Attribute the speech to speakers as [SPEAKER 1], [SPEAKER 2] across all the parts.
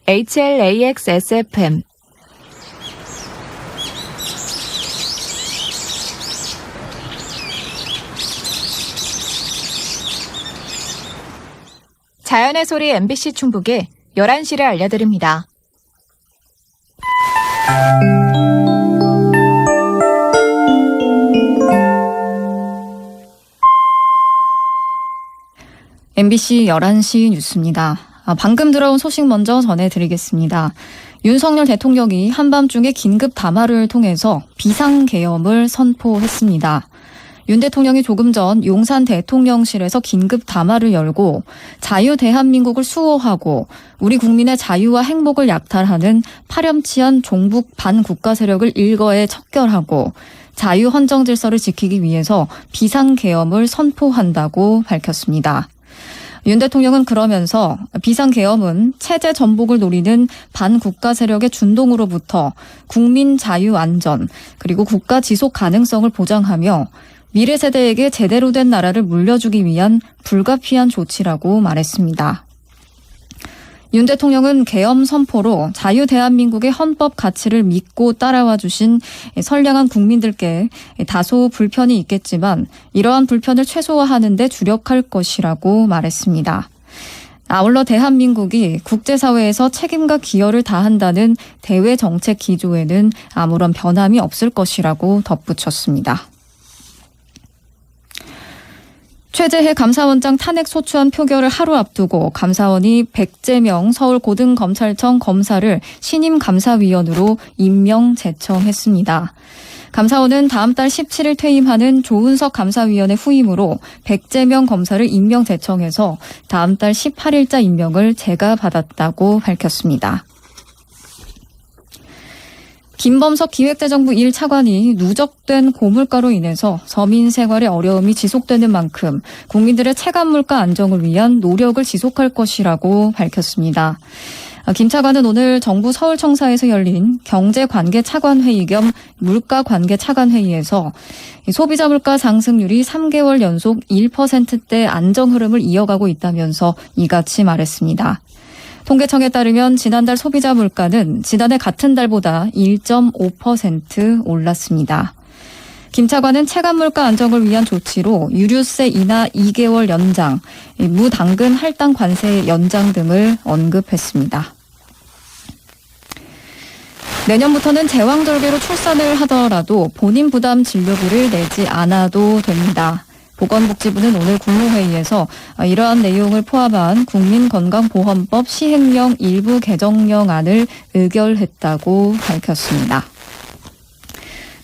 [SPEAKER 1] HLAXSFM 자연의 소리 MBC 충북에 11시를 알려드립니다.
[SPEAKER 2] MBC 11시 뉴스입니다. 방금 들어온 소식 먼저 전해드리겠습니다. 윤석열 대통령이 한밤중에 긴급 담화를 통해서 비상계엄을 선포했습니다. 윤 대통령이 조금 전 용산 대통령실에서 긴급 담화를 열고 자유 대한민국을 수호하고 우리 국민의 자유와 행복을 약탈하는 파렴치한 종북 반국가 세력을 일거에 척결하고 자유 헌정 질서를 지키기 위해서 비상계엄을 선포한다고 밝혔습니다. 윤 대통령은 그러면서 비상계엄은 체제 전복을 노리는 반국가 세력의 준동으로부터 국민 자유 안전 그리고 국가 지속 가능성을 보장하며 미래 세대에게 제대로 된 나라를 물려주기 위한 불가피한 조치라고 말했습니다. 윤 대통령은 계엄 선포로 자유 대한민국의 헌법 가치를 믿고 따라와 주신 선량한 국민들께 다소 불편이 있겠지만 이러한 불편을 최소화하는 데 주력할 것이라고 말했습니다. 아울러 대한민국이 국제사회에서 책임과 기여를 다한다는 대외 정책 기조에는 아무런 변함이 없을 것이라고 덧붙였습니다. 최재해 감사원장 탄핵 소추안 표결을 하루 앞두고 감사원이 백재명 서울고등검찰청 검사를 신임 감사위원으로 임명 제청했습니다. 감사원은 다음 달 17일 퇴임하는 조은석 감사위원의 후임으로 백재명 검사를 임명 제청해서 다음 달 18일자 임명을 제가 받았다고 밝혔습니다. 김범석 기획재정부 1차관이 누적된 고물가로 인해서 서민 생활의 어려움이 지속되는 만큼 국민들의 체감물가 안정을 위한 노력을 지속할 것이라고 밝혔습니다. 김 차관은 오늘 정부 서울청사에서 열린 경제관계차관회의 겸 물가관계차관회의에서 소비자 물가 상승률이 3개월 연속 1%대 안정 흐름을 이어가고 있다면서 이같이 말했습니다. 통계청에 따르면 지난달 소비자 물가는 지난해 같은 달보다 1.5% 올랐습니다. 김 차관은 체감 물가 안정을 위한 조치로 유류세 인하 2개월 연장, 무당근 할당 관세 연장 등을 언급했습니다. 내년부터는 제왕절개로 출산을 하더라도 본인 부담 진료비를 내지 않아도 됩니다. 보건복지부는 오늘 국무회의에서 이러한 내용을 포함한 국민건강보험법 시행령 일부 개정령안을 의결했다고 밝혔습니다.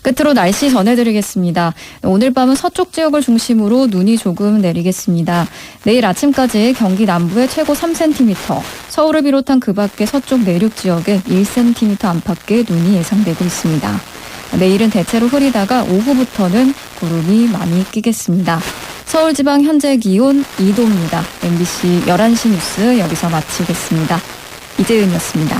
[SPEAKER 2] 끝으로 날씨 전해드리겠습니다. 오늘 밤은 서쪽 지역을 중심으로 눈이 조금 내리겠습니다. 내일 아침까지 경기 남부에 최고 3cm, 서울을 비롯한 그 밖의 서쪽 내륙 지역에 1cm 안팎의 눈이 예상되고 있습니다. 내일은 대체로 흐리다가 오후부터는 구름이 많이 끼겠습니다. 서울지방 현재 기온 2도입니다. MBC 11시 뉴스 여기서 마치겠습니다. 이재은이었습니다.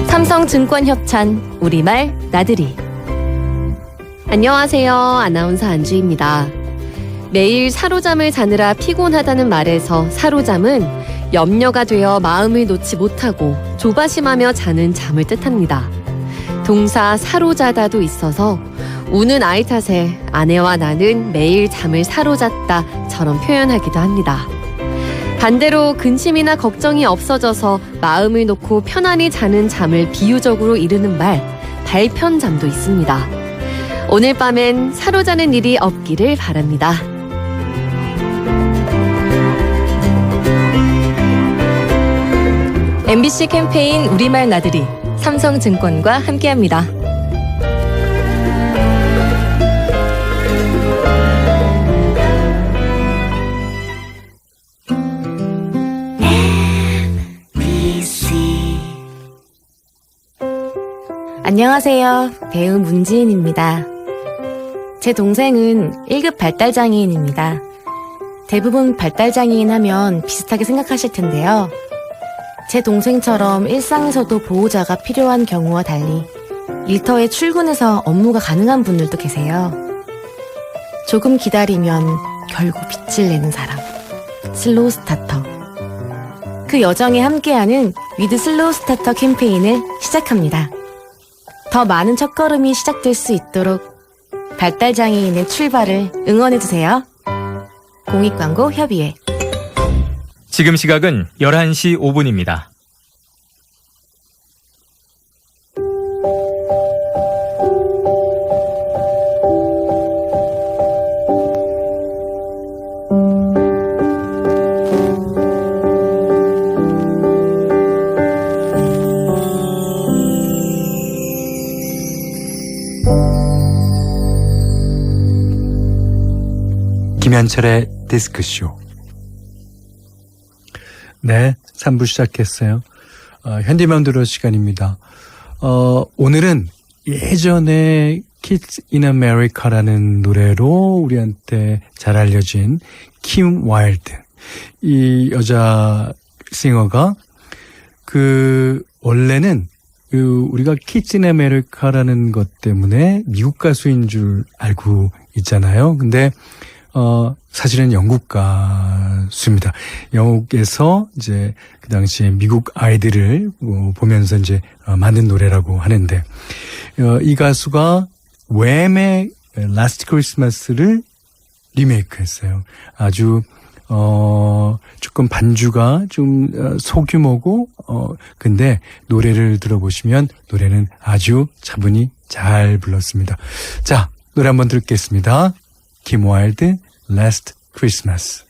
[SPEAKER 3] 삼성증권협찬 우리말 나들이. 안녕하세요. 아나운서 안주희입니다. 매일 사로잠을 자느라 피곤하다는 말에서 사로잠은 염려가 되어 마음을 놓지 못하고 조바심하며 자는 잠을 뜻합니다. 동사 사로자다도 있어서 우는 아이 탓에 아내와 나는 매일 잠을 사로잤다처럼 표현하기도 합니다. 반대로 근심이나 걱정이 없어져서 마음을 놓고 편안히 자는 잠을 비유적으로 이르는 말, 발편잠도 있습니다. 오늘 밤엔 사로자는 일이 없기를 바랍니다. MBC 캠페인 우리말 나들이 삼성증권과 함께합니다. 안녕하세요. 배우 문지인입니다. 제 동생은 1급 발달장애인입니다. 대부분 발달장애인 하면 비슷하게 생각하실 텐데요. 제 동생처럼 일상에서도 보호자가 필요한 경우와 달리 일터에 출근해서 업무가 가능한 분들도 계세요.
[SPEAKER 4] 조금 기다리면 결국 빛을 내는 사람. 슬로우 스타터. 그 여정에 함께하는 위드 슬로우 스타터 캠페인을 시작합니다. 더 많은 첫걸음이 시작될 수 있도록 발달장애인의 출발을 응원해주세요. 공익광고 협의회.
[SPEAKER 5] 지금 시각은 11시 5분입니다.
[SPEAKER 6] 김현철의 디스크쇼. 네, 3부 시작했어요. 현디맘대로 시간입니다. 오늘은 예전에 Kids in America라는 노래로 우리한테 잘 알려진 킴 와일드. 이 여자 싱어가 원래는 우리가 Kids in America라는 것 때문에 미국 가수인 줄 알고 있잖아요. 근데 사실은 영국 가수입니다. 영국에서 이제 그 당시에 미국 아이들을 보면서 이제 만든 노래라고 하는데, 이 가수가 웸의 Last Christmas를 리메이크 했어요. 아주, 조금 반주가 좀 소규모고, 근데 노래를 들어보시면 노래는 아주 차분히 잘 불렀습니다. 자, 노래 한번 듣겠습니다. 킴 와일드, Last Christmas.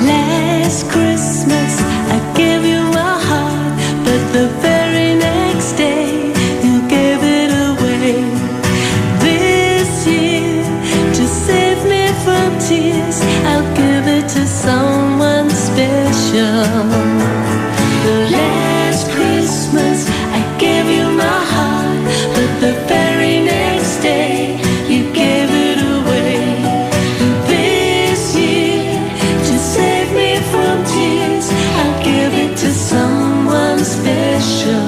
[SPEAKER 7] Last Christmas I gave you my heart, but the very next day you gave it away. This year, to save me from tears, I'll give it to someone special. Last Christmas I gave you my heart, but the very next day you gave it away. This year, to save me from tears, I'll give it to someone special.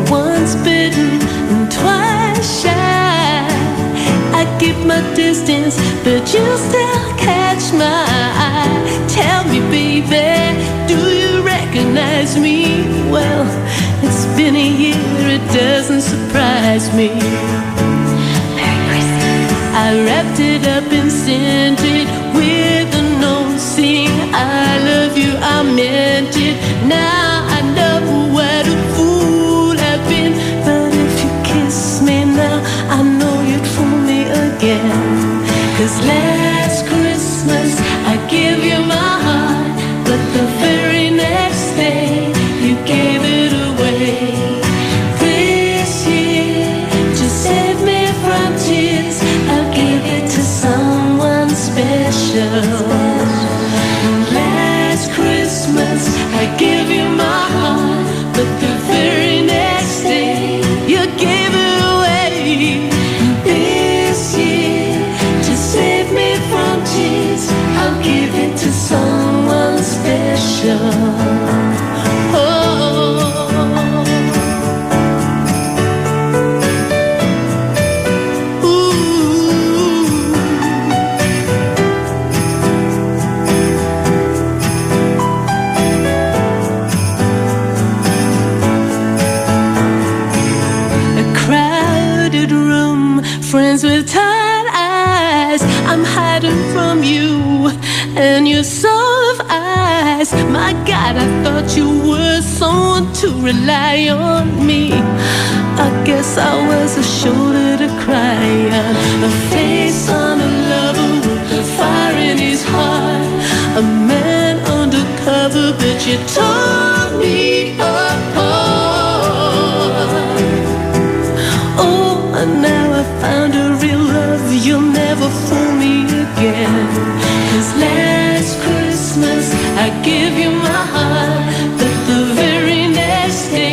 [SPEAKER 7] Once bitten and twice shy, I keep my distance, but you still catch my eye. Tell me, baby, do you recognize me? Well, it's been a year, it doesn't surprise me. I wrapped it up and sent it with a note saying I love you, I meant it. Now I know what a fool I've been, but if you kiss me now, I know you'd fool me again. 'Cause last Christmas I gave you my heart, but the very next day you gave it away. This year, to save me from tears, I'll give it to someone special. Last Christmas I gave you my heart, but the very next day you gave it away. This year, to save me from tears, I'll give it to someone special. Friends with tired eyes, I'm hiding from you and your soft eyes. My God, I thought you were someone to rely on me. I guess I was a shoulder to cry on, a face on a lover with the fire in his heart, a man undercover, but you tore me apart. Oh, and now I found a real love, you'll never fool me again. 'Cause last Christmas I gave you my heart, but the very next day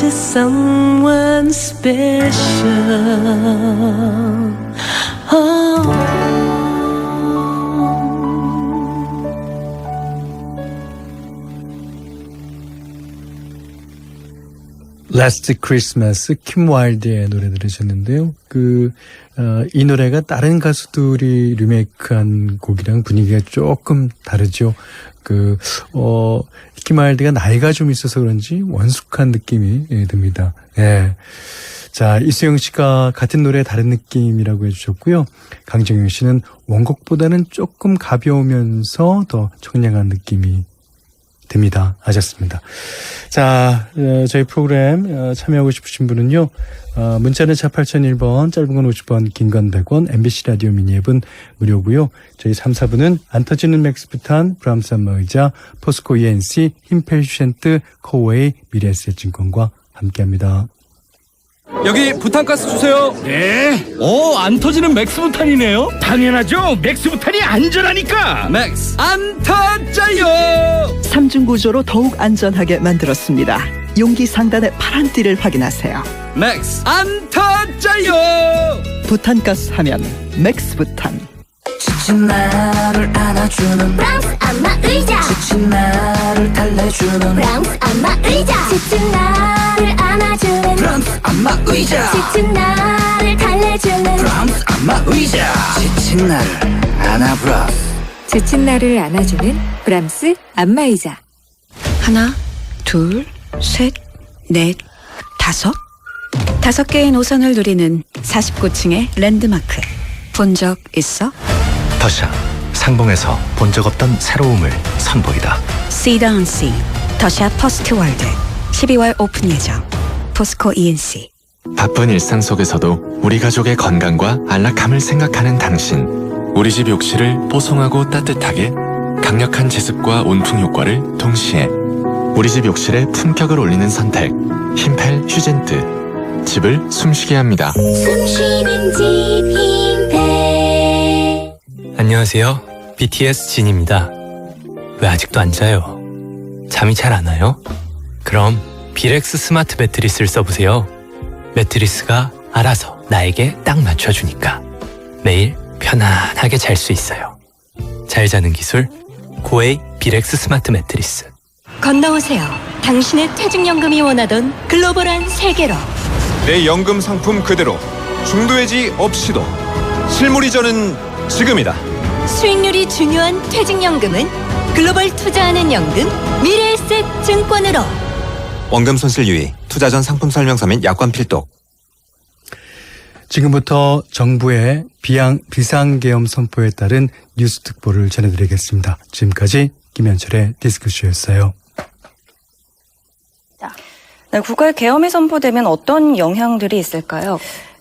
[SPEAKER 7] to someone special. Oh.
[SPEAKER 6] Last Christmas, 킴 와일드의 노래 들으셨는데요. 이 노래가 다른 가수들이 리메이크한 곡이랑 분위기가 조금 다르죠. 킴 와일드가 나이가 좀 있어서 그런지 원숙한 느낌이 듭니다. 예. 자, 이수영 씨가 같은 노래 다른 느낌이라고 해주셨고요. 강정영 씨는 원곡보다는 조금 가벼우면서 더 청량한 느낌이 됩니다. 하셨습니다. 자, 저희 프로그램 참여하고 싶으신 분은요. 문자는 차 8001번, 짧은 건 50원, 긴 건 100원, MBC 라디오 미니 앱은 무료고요. 저희 3, 4부는 안 터지는 맥스부탄, 브람스 안마의자, 포스코 ENC, 힘펠슈센트, 코웨이, 미래에셋증권과 함께합니다.
[SPEAKER 8] 여기 부탄가스 주세요.
[SPEAKER 9] 네. 안 터지는 맥스부탄이네요. 당연하죠. 맥스부탄이 안전하니까.
[SPEAKER 8] 맥스 안 터져요.
[SPEAKER 10] 3중 구조로 더욱 안전하게 만들었습니다. 용기 상단의 파란 띠를 확인하세요.
[SPEAKER 8] 맥스 안 터져요.
[SPEAKER 10] 부탄가스 하면 맥스부탄.
[SPEAKER 7] 지친 나를 안아주는 브람스 안마의자. 지친 나를 달래주는 브람스 안마의자. 지친 나를 안아주는 브람스 안마의자. 지친 나를 달래주는 브람스 안마의자. 지친 나를 안아 브람스.
[SPEAKER 11] 지친 나를 안아주는 브람스 안마의자.
[SPEAKER 12] 하나, 둘, 셋, 넷, 다섯. 5개의 노선을 누리는 49층의 랜드마크. 본 적 있어?
[SPEAKER 13] 더샵, 상봉에서 본 적 없던 새로움을 선보이다.
[SPEAKER 12] C.C. 더샵 퍼스트 월드 12월 오픈 예정. 포스코 ENC.
[SPEAKER 13] 바쁜 일상 속에서도 우리 가족의 건강과 안락함을 생각하는 당신. 우리 집 욕실을 뽀송하고 따뜻하게, 강력한 제습과 온풍 효과를 동시에. 우리 집 욕실의 품격을 올리는 선택, 힘펠 휴젠트. 집을 숨쉬게 합니다.
[SPEAKER 14] 숨쉬는 집 힘펠.
[SPEAKER 5] 안녕하세요. BTS 진입니다. 왜 아직도 안 자요? 잠이 잘 안 와요? 그럼 비렉스 스마트 매트리스를 써보세요. 매트리스가 알아서 나에게 딱 맞춰주니까 매일 편안하게 잘 수 있어요. 잘 자는 기술 고에이 비렉스 스마트 매트리스.
[SPEAKER 11] 건너오세요. 당신의 퇴직연금이 원하던 글로벌한 세계로.
[SPEAKER 15] 내 연금 상품 그대로 중도해지 없이도 실물 이전은 지금이다.
[SPEAKER 11] 수익률이 중요한 퇴직연금은 글로벌 투자하는 연금 미래에셋 증권으로.
[SPEAKER 15] 원금 손실 유의, 투자 전 상품 설명서 및 약관 필독.
[SPEAKER 6] 지금부터 정부의 비상계엄 선포에 따른 뉴스 특보를 전해드리겠습니다. 지금까지 김현철의 디스크쇼였어요.
[SPEAKER 16] 네, 국가의 계엄이 선포되면 어떤 영향들이 있을까요?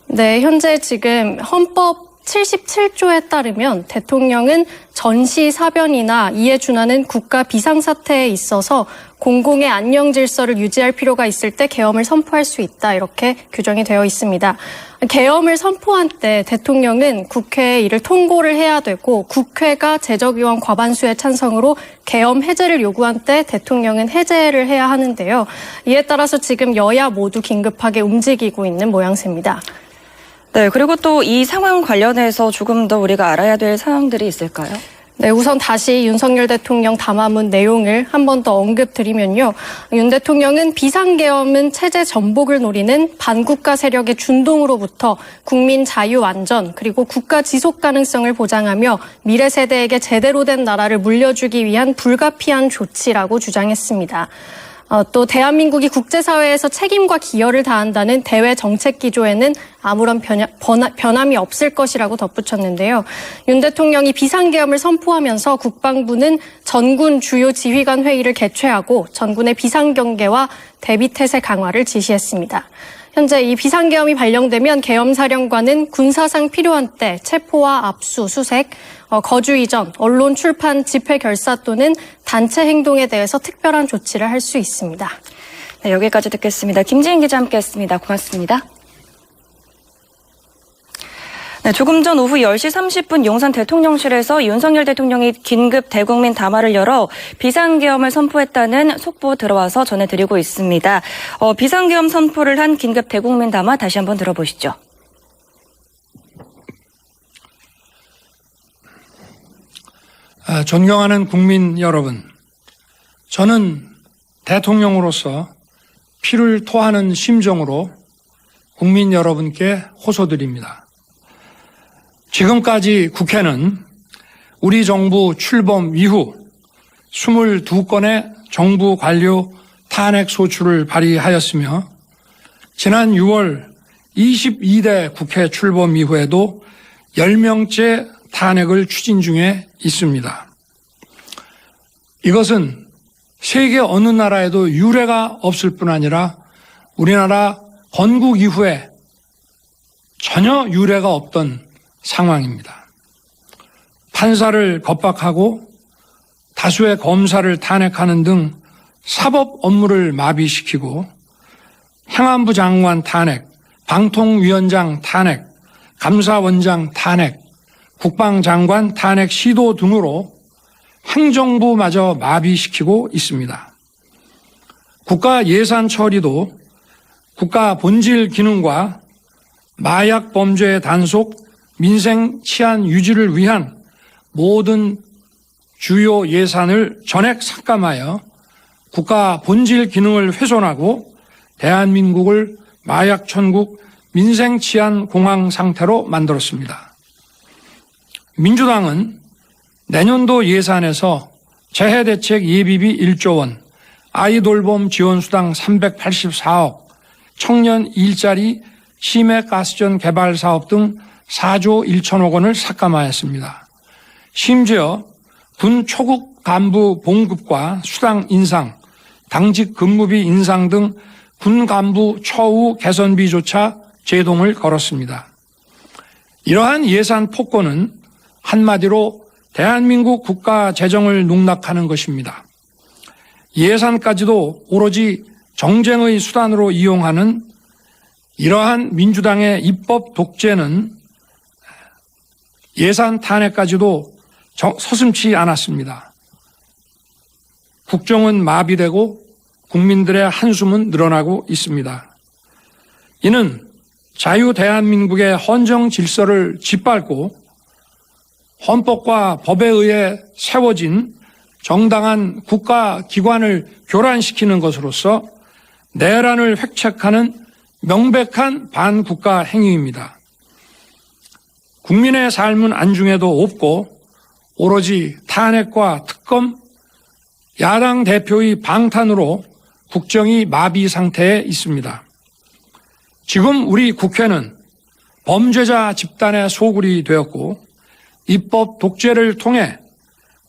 [SPEAKER 17] 네, 현재 지금 헌법 77조에 따르면 대통령은 전시사변이나 이에 준하는 국가 비상사태에 있어서 공공의 안녕 질서를 유지할 필요가 있을 때 계엄을 선포할 수 있다, 이렇게 규정이 되어 있습니다. 계엄을 선포한 때 대통령은 국회에 이를 통고를 해야 되고, 국회가 제적의원 과반수의 찬성으로 계엄 해제를 요구한 때 대통령은 해제를 해야 하는데요. 이에 따라서 지금 여야 모두 긴급하게 움직이고 있는 모양새입니다.
[SPEAKER 16] 네, 그리고 또 이 상황 관련해서 조금 더 우리가 알아야 될 사항들이 있을까요?
[SPEAKER 17] 네, 우선 다시 윤석열 대통령 담화문 내용을 한 번 더 언급드리면요. 윤 대통령은 비상계엄은 체제 전복을 노리는 반국가 세력의 준동으로부터 국민 자유 안전 그리고 국가 지속 가능성을 보장하며 미래 세대에게 제대로 된 나라를 물려주기 위한 불가피한 조치라고 주장했습니다. 또 대한민국이 국제사회에서 책임과 기여를 다한다는 대외 정책 기조에는 아무런 변함이 없을 것이라고 덧붙였는데요. 윤 대통령이 비상계엄을 선포하면서 국방부는 전군 주요 지휘관 회의를 개최하고 전군의 비상경계와 대비태세 강화를 지시했습니다. 현재 이 비상계엄이 발령되면 계엄사령관은 군사상 필요한 때 체포와 압수, 수색, 거주 이전, 언론 출판, 집회 결사 또는 단체 행동에 대해서 특별한 조치를 할 수 있습니다.
[SPEAKER 16] 네, 여기까지 듣겠습니다. 김지인 기자 함께했습니다. 고맙습니다. 네, 조금 전 오후 10시 30분 용산 대통령실에서 윤석열 대통령이 긴급 대국민 담화를 열어 비상계엄을 선포했다는 속보 들어와서 전해드리고 있습니다. 비상계엄 선포를 한 긴급 대국민 담화 다시 한번 들어보시죠.
[SPEAKER 14] 존경하는 국민 여러분, 저는 대통령으로서 피를 토하는 심정으로 국민 여러분께 호소드립니다. 지금까지 국회는 우리 정부 출범 이후 22건의 정부 관료 탄핵 소추를 발의하였으며 지난 6월 22대 국회 출범 이후에도 10명째 탄핵을 추진 중에 있습니다. 이것은 세계 어느 나라에도 유례가 없을 뿐 아니라 우리나라 건국 이후에 전혀 유례가 없던 상황입니다. 판사를 겁박하고 다수의 검사를 탄핵하는 등 사법 업무를 마비시키고 행안부 장관 탄핵, 방통위원장 탄핵, 감사원장 탄핵, 국방장관 탄핵 시도 등으로 행정부마저 마비시키고 있습니다. 국가 예산 처리도 국가 본질 기능과 마약 범죄 단속, 민생 치안 유지를 위한 모든 주요 예산을 전액 삭감하여 국가 본질 기능을 훼손하고 대한민국을 마약 천국, 민생 치안 공황 상태로 만들었습니다. 민주당은 내년도 예산에서 재해대책 예비비 1조 원, 아이돌봄 지원수당 384억, 청년 일자리 심해가스전 개발 사업 등 4조 1천억 원을 삭감하였습니다. 심지어 군 초급 간부 봉급과 수당 인상, 당직 근무비 인상 등 군 간부 처우 개선비조차 제동을 걸었습니다. 이러한 예산 폭거는 한마디로 대한민국 국가 재정을 농락하는 것입니다. 예산까지도 오로지 정쟁의 수단으로 이용하는 이러한 민주당의 입법 독재는 예산 탄핵까지도 서슴지 않았습니다. 국정은 마비되고 국민들의 한숨은 늘어나고 있습니다. 이는 자유 대한민국의 헌정 질서를 짓밟고 헌법과 법에 의해 세워진 정당한 국가기관을 교란시키는 것으로서 내란을 획책하는 명백한 반국가 행위입니다. 국민의 삶은 안중에도 없고 오로지 탄핵과 특검, 야당 대표의 방탄으로 국정이 마비 상태에 있습니다. 지금 우리 국회는 범죄자 집단의 소굴이 되었고 입법 독재를 통해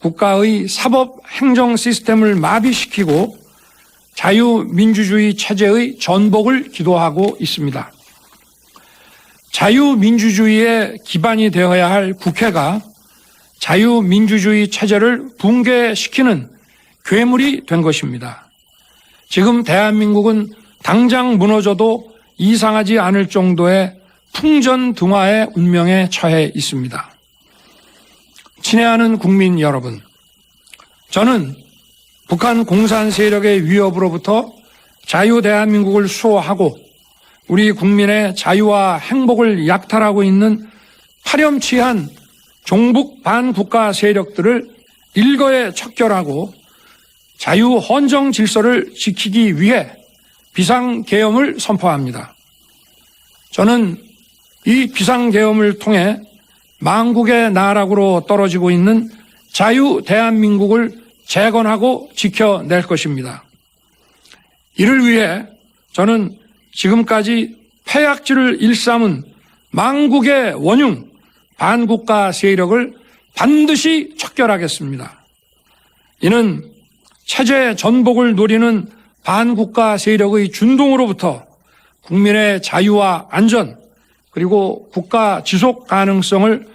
[SPEAKER 14] 국가의 사법 행정 시스템을 마비시키고 자유민주주의 체제의 전복을 기도하고 있습니다. 자유민주주의의 기반이 되어야 할 국회가 자유민주주의 체제를 붕괴시키는 괴물이 된 것입니다. 지금 대한민국은 당장 무너져도 이상하지 않을 정도의 풍전등화의 운명에 처해 있습니다. 친애하는 국민 여러분, 저는 북한 공산 세력의 위협으로부터 자유 대한민국을 수호하고 우리 국민의 자유와 행복을 약탈하고 있는 파렴치한 종북 반국가 세력들을 일거에 척결하고 자유 헌정 질서를 지키기 위해 비상계엄을 선포합니다. 저는 이 비상계엄을 통해 망국의 나락으로 떨어지고 있는 자유 대한민국을 재건하고 지켜낼 것입니다. 이를 위해 저는 지금까지 폐악질을 일삼은 망국의 원흉 반국가 세력을 반드시 척결하겠습니다. 이는 체제 전복을 노리는 반국가 세력의 준동으로부터 국민의 자유와 안전 그리고 국가 지속 가능성을